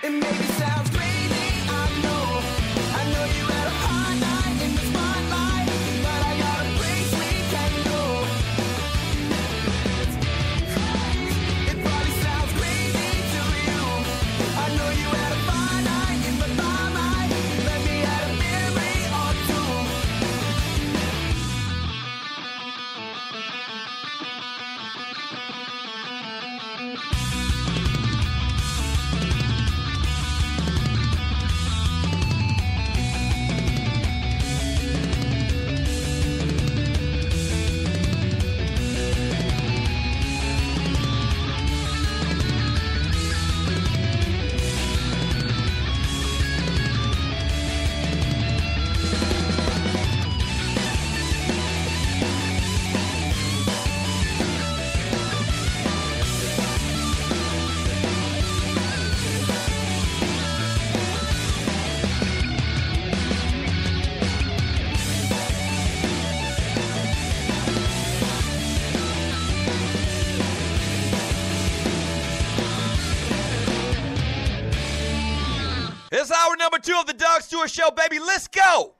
It maybe sounds crazy, I know you had a hard night in the spotlight, but I got a place we can go. It probably sounds crazy to you. I know you had a fine night in the limelight, let me have a memory or two. It's hour number 2 of the Doug Stewart Show, baby. Let's go.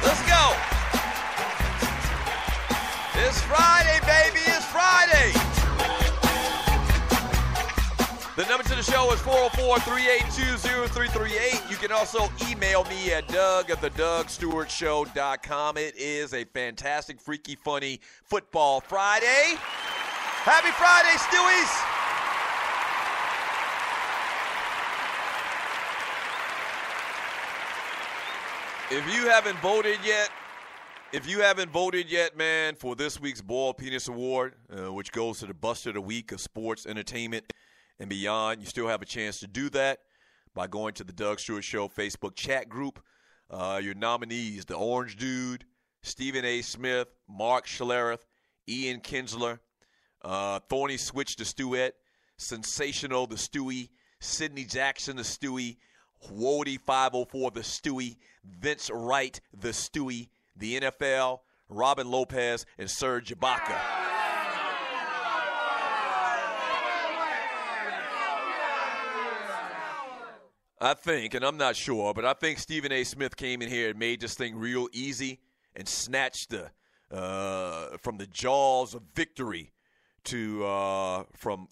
Let's go. It's Friday, baby. It's Friday. The number to the show is 404-382-0338. You can also email me at doug@thedugstewartshow.com. It is a fantastic, freaky, funny football Friday. Happy Friday, Stewies. If you haven't voted yet, man, for this week's Boiled Penis Award, which goes to the Buster of the Week of sports, entertainment, and beyond, you still have a chance to do that by going to the Doug Stewart Show Facebook chat group. Your nominees, the Orange Dude, Stephen A. Smith, Mark Schlereth, Ian Kinsler, Thorny Switch the Stewette, Sensational the Stewie, Sidney Jackson the Stewie, Wody 504 the Stewie, Vince Wright the Stewie, the NFL, Robin Lopez, and Serge Ibaka. I think, and I'm not sure, but I think Stephen A. Smith came in here and made this thing real easy and snatched from the jaws of victory from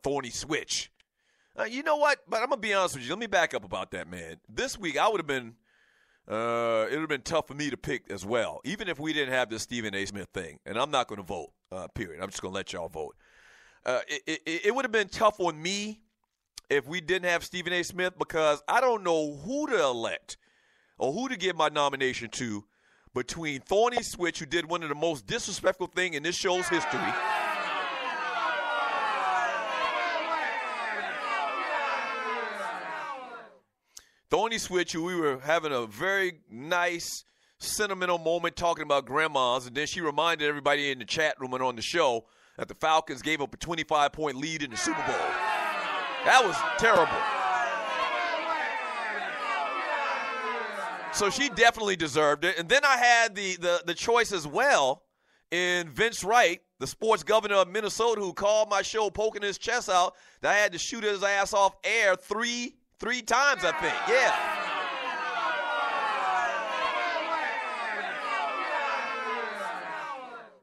Thorny Switch. You know what? But I'm gonna be honest with you. Let me back up about that, man. This week I would have been. It would have been tough for me to pick as well, even if we didn't have this Stephen A. Smith thing. And I'm not going to vote. Period. I'm just going to let y'all vote. It would have been tough on me if we didn't have Stephen A. Smith, because I don't know who to elect or who to give my nomination to between Thorny Switch, who did one of the most disrespectful things in this show's history. Thorny Switch, who we were having a very nice, sentimental moment talking about grandmas, and then she reminded everybody in the chat room and on the show that the Falcons gave up a 25-point lead in the Super Bowl. That was terrible. So she definitely deserved it. And then I had the choice as well in Vince Wright, the sports governor of Minnesota, who called my show poking his chest out, that I had to shoot his ass off air three times, I think. Yeah.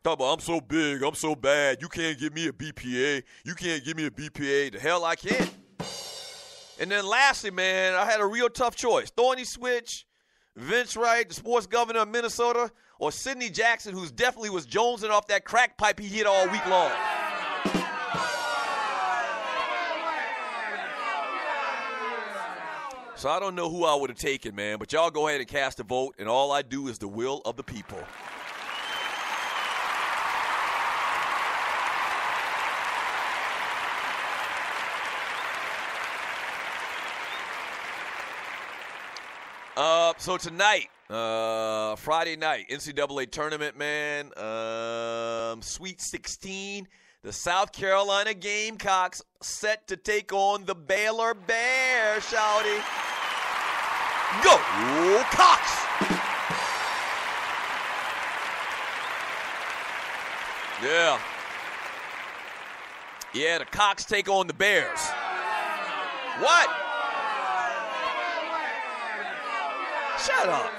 Talk about, I'm so big, I'm so bad, you can't give me a BPA. You can't give me a BPA. The hell I can. And then lastly, man, I had a real tough choice. Thorny Switch, Vince Wright, the sports governor of Minnesota, or Sidney Jackson, who's definitely was jonesing off that crack pipe he hit all week long. So I don't know who I would have taken, man, but y'all go ahead and cast a vote, and all I do is the will of the people. So tonight, Friday night, NCAA tournament, man, Sweet 16, The South Carolina Gamecocks set to take on the Baylor Bears, shouty. Go, Cox! Yeah. Yeah, the Cox take on the Bears. What? Shut up.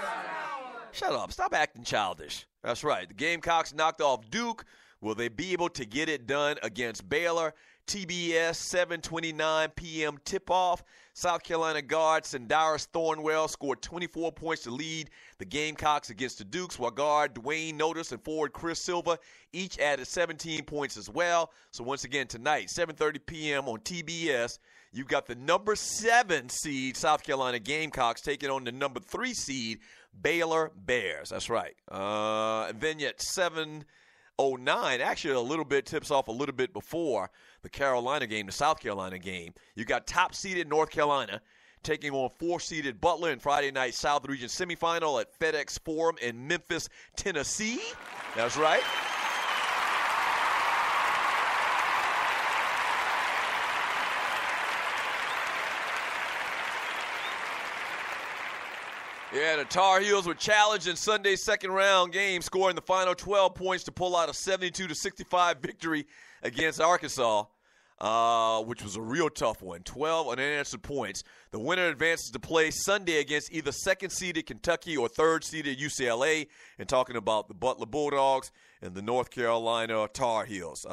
Shut up. Stop acting childish. That's right. The Gamecocks knocked off Duke. Will they be able to get it done against Baylor? TBS, 7:29 p.m. tip-off. South Carolina guard Sandarius Thornwell scored 24 points to lead the Gamecocks against the Dukes, while guard Dwayne Notice and forward Chris Silva each added 17 points as well. So once again, tonight, 7:30 p.m. on TBS, you've got the number 7 seed South Carolina Gamecocks taking on the number 3 seed Baylor Bears. That's right. And then yet 7:09, actually a little bit, tips off a little bit before the Carolina game, the South Carolina game. You got top-seeded North Carolina taking on 4-seeded Butler in Friday night South Region semifinal at FedEx Forum in Memphis, Tennessee. That's right. Yeah, the Tar Heels were challenged in Sunday's second-round game, scoring the final 12 points to pull out a 72-65 victory against Arkansas, which was a real tough one. 12 unanswered points. The winner advances to play Sunday against either second-seeded Kentucky or third-seeded UCLA, and talking about the Butler Bulldogs and the North Carolina Tar Heels.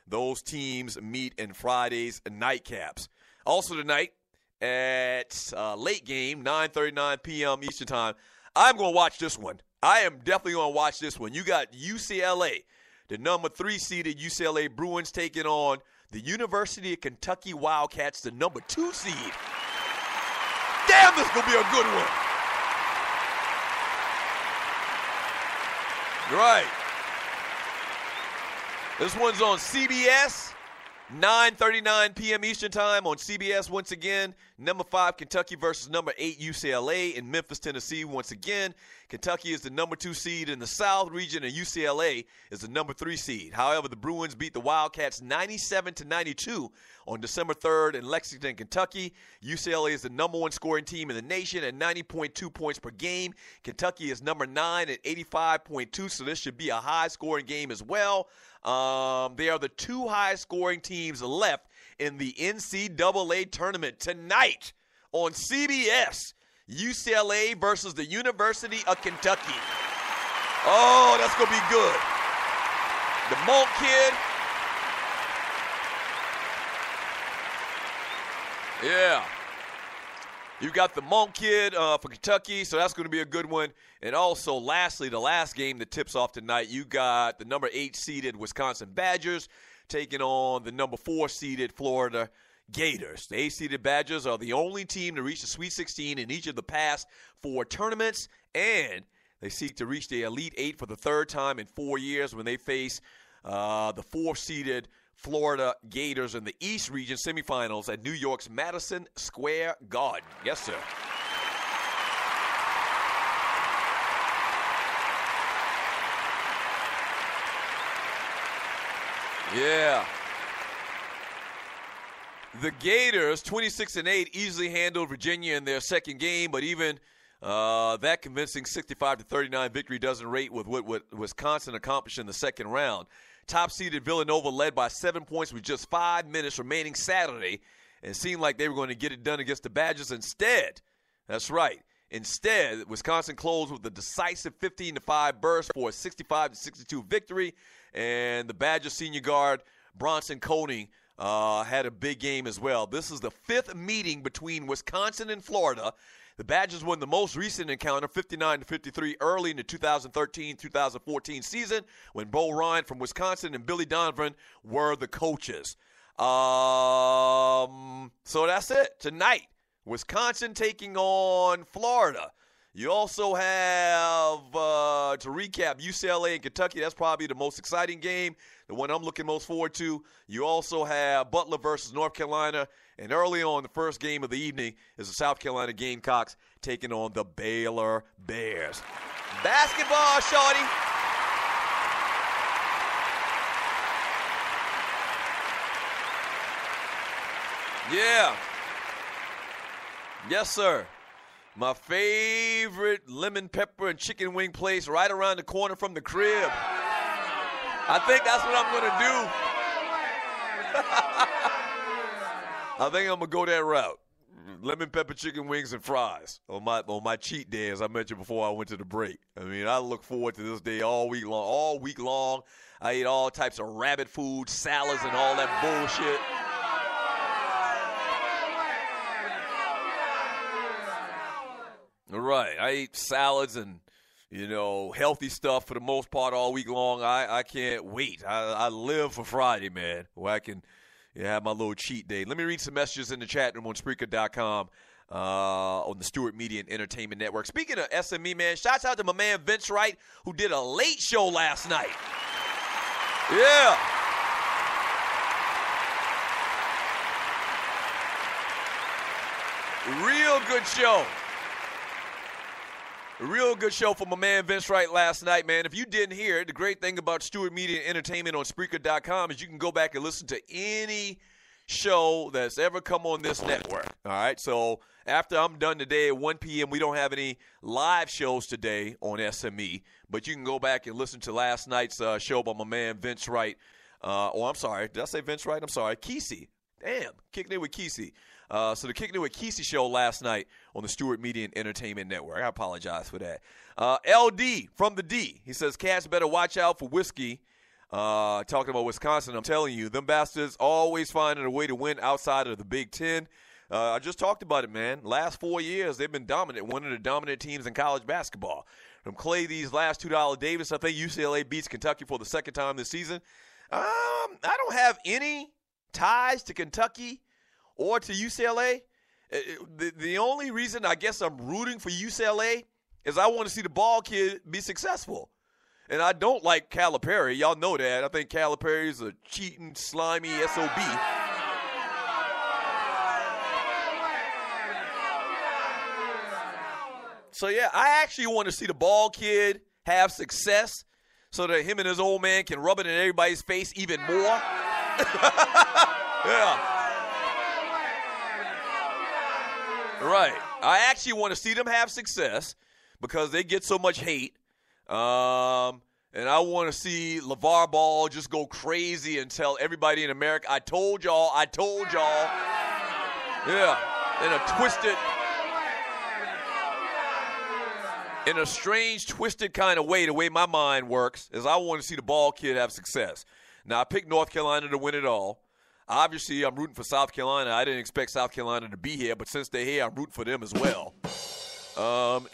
Those teams meet in Friday's nightcaps. Also tonight, at late game, 9:39 p.m. Eastern Time. I'm going to watch this one. I am definitely going to watch this one. You got UCLA, the number 3 seeded UCLA Bruins taking on the University of Kentucky Wildcats, the number 2 seed. Damn, this is going to be a good one. Right. This one's on CBS. 9:39 p.m. Eastern Time on CBS once again. Number 5 Kentucky versus number 8 UCLA in Memphis, Tennessee once again. Kentucky is the number 2 seed in the South region, and UCLA is the number 3 seed. However, the Bruins beat the Wildcats 97-92 on December 3rd in Lexington, Kentucky. UCLA is the number 1 scoring team in the nation at 90.2 points per game. Kentucky is number 9 at 85.2, so this should be a high-scoring game as well. They are the 2 highest-scoring teams left in the NCAA tournament tonight on CBS. UCLA versus the University of Kentucky. Oh, that's going to be good. The Monk kid. Yeah. You got the Monk kid for Kentucky, so that's going to be a good one. And also, lastly, the last game that tips off tonight, you got the number 8 seeded Wisconsin Badgers taking on the number 4 seeded Florida Gators. The 8 seeded Badgers are the only team to reach the Sweet 16 in each of the past 4 tournaments, and they seek to reach the Elite 8 for the 3rd time in 4 years when they face the 4 seeded Florida Gators in the East Region semifinals at New York's Madison Square Garden. Yes, sir. Yeah. The Gators, 26-8, easily handled Virginia in their second game, but even that convincing 65-39 victory doesn't rate with what Wisconsin accomplished in the second round. Top-seeded Villanova led by 7 points with just 5 minutes remaining Saturday, and it seemed like they were going to get it done against the Badgers instead. That's right. Instead, Wisconsin closed with a decisive 15-5 burst for a 65-62 victory, and the Badgers senior guard Bronson Koenig had a big game as well. This is the 5th meeting between Wisconsin and Florida. The Badgers won the most recent encounter, 59-53, early in the 2013-2014 season when Bo Ryan from Wisconsin and Billy Donovan were the coaches. So that's it. Tonight, Wisconsin taking on Florida. You also have, to recap, UCLA and Kentucky. That's probably the most exciting game, the one I'm looking most forward to. You also have Butler versus North Carolina. And early on, the first game of the evening is the South Carolina Gamecocks taking on the Baylor Bears. Basketball, shorty. Yeah. Yes, sir. My favorite lemon pepper and chicken wing place right around the corner from the crib. I think that's what I'm going to do. I think I'm going to go that route. Lemon pepper chicken wings and fries on my cheat day, as I mentioned before I went to the break. I mean, I look forward to this day all week long. All week long, I eat all types of rabbit food, salads, and all that bullshit. Right. I eat salads and, healthy stuff for the most part all week long. I can't wait. I live for Friday, man, where I can have my little cheat day. Let me read some messages in the chat room on Spreaker.com on the Stewart Media and Entertainment Network. Speaking of SME, man, shouts out to my man Vince Wright, who did a late show last night. Yeah. Real good show. A real good show for my man Vince Wright last night, man. If you didn't hear it, the great thing about Stewart Media and Entertainment on Spreaker.com is you can go back and listen to any show that's ever come on this network. All right, so after I'm done today at 1 p.m., we don't have any live shows today on SME, but you can go back and listen to last night's show by my man Vince Wright. I'm sorry, did I say Vince Wright? I'm sorry, Kesey. Damn, kicking it with Kesey. So the Kicking It With Kesey show last night on the Stewart Media and Entertainment Network. I apologize for that. LD from the D. He says, cats better watch out for whiskey. Talking about Wisconsin, I'm telling you, them bastards always finding a way to win outside of the Big Ten. I just talked about it, man. Last 4 years, they've been dominant, one of the dominant teams in college basketball. From Clay, these last $2 Davis, I think UCLA beats Kentucky for the second time this season. I don't have any ties to Kentucky or to UCLA. The only reason I guess I'm rooting for UCLA is I want to see the ball kid be successful. And I don't like Calipari. Y'all know that. I think Calipari is a cheating, slimy SOB. So, yeah, I actually want to see the ball kid have success so that him and his old man can rub it in everybody's face even more. Yeah. Right. I actually want to see them have success because they get so much hate. And I want to see LeVar Ball just go crazy and tell everybody in America, I told y'all. Yeah. In a strange, twisted kind of way, the way my mind works, is I want to see the ball kid have success. Now, I picked North Carolina to win it all. Obviously, I'm rooting for South Carolina. I didn't expect South Carolina to be here, but since they're here, I'm rooting for them as well.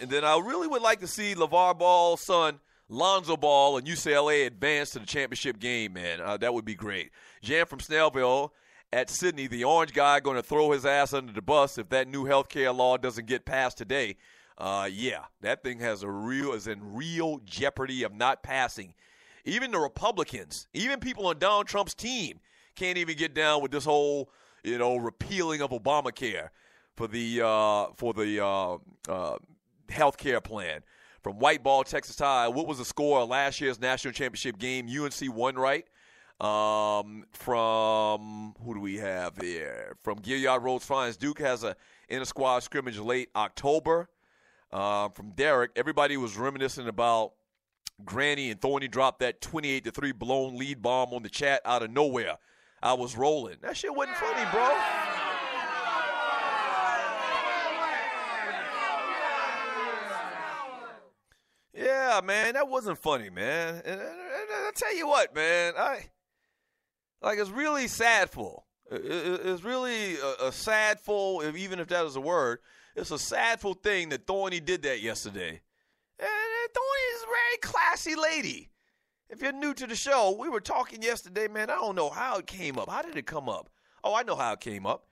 And then I really would like to see LeVar Ball's son, Lonzo Ball, and UCLA advance to the championship game, man. That would be great. Jan from Snellville at Sydney, the orange guy going to throw his ass under the bus if that new health care law doesn't get passed today. Yeah, that thing is in real jeopardy of not passing. Even the Republicans, even people on Donald Trump's team, can't even get down with this whole, repealing of Obamacare for the health care plan. From White Ball, Texas High, what was the score of last year's national championship game? UNC won, right? From who do we have here? From Gilliard Rhodes Finds, Duke has a inter-squad scrimmage late October. From Derek, everybody was reminiscing about Granny and Thorny dropped that 28-3 blown lead bomb on the chat out of nowhere. I was rolling. That shit wasn't funny, bro. Yeah, man, that wasn't funny, man. And I tell you what, man, it's really sadful. It's really a sadful, even if that is a word. It's a sadful thing that Thorny did that yesterday. And Thorny is a very classy lady. If you're new to the show, we were talking yesterday, man. I don't know how it came up. How did it come up? Oh, I know how it came up.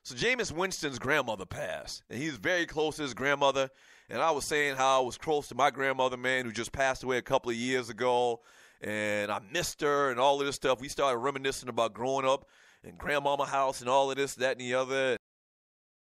So Jameis Winston's grandmother passed, and he's very close to his grandmother. And I was saying how I was close to my grandmother, man, who just passed away a couple of years ago, and I missed her and all of this stuff. We started reminiscing about growing up in grandmama house and all of this, that, and the other.